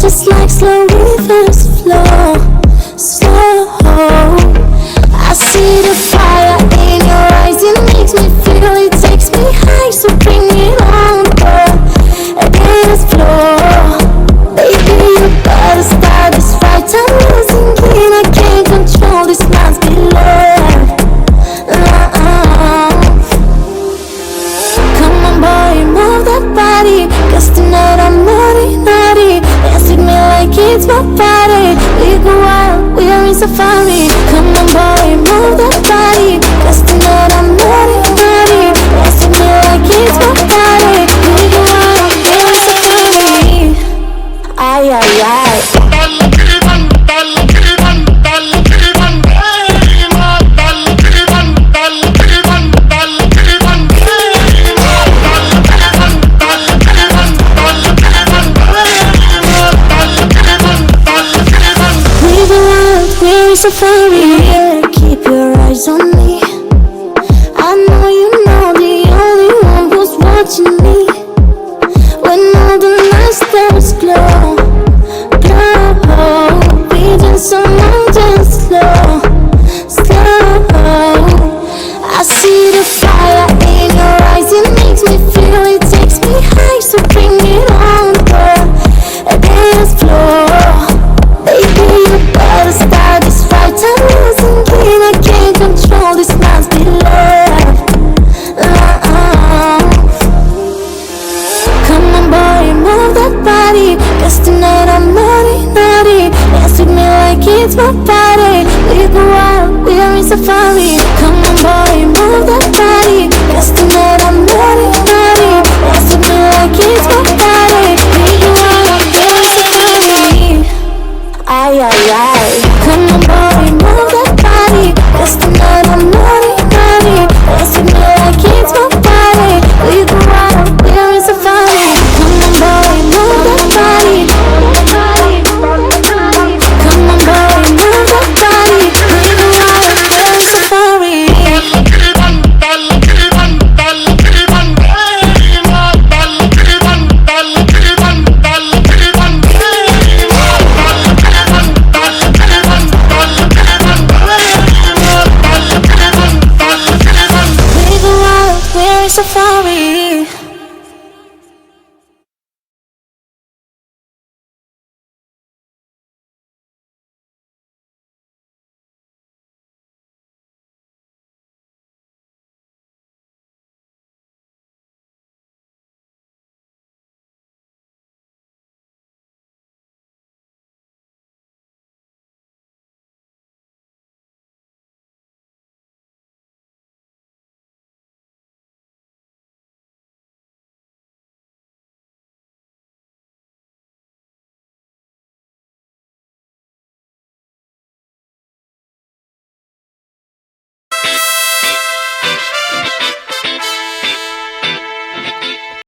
just like slow rivers flow, slow. I see the fire in your eyes, it makes me feel, it takes me high. So bring it on, girl, dance floor. Baby, you gotta start this right. I'm losing it, I can't control this, must be love. Come on boy, move that body, 'cause tonight I'm naughty, naughty. Dance with me like it's my party. We go wild, we are in safari. Come on boy, move that body, 'cause tonight I'm naughty, naughty. Dance with me like it's my party. We go wild, we are in safari. Ay, ay, ay. Safari, yeah, keep your eyes on me. I know you know the only one who's watching me. When all the night stars glow, glow. We dance so long, dance slow, slow. I see the fire in your eyes, it makes me feel, it takes me high. So bring it on, girl, dance floor. Baby, you gotta start this right. I'm losing it, I can't control this, must be love. Come on boy, move that body, 'cause tonight I'm naughty, naughty. Dance with me like it's my party. We go wild, we are in safari.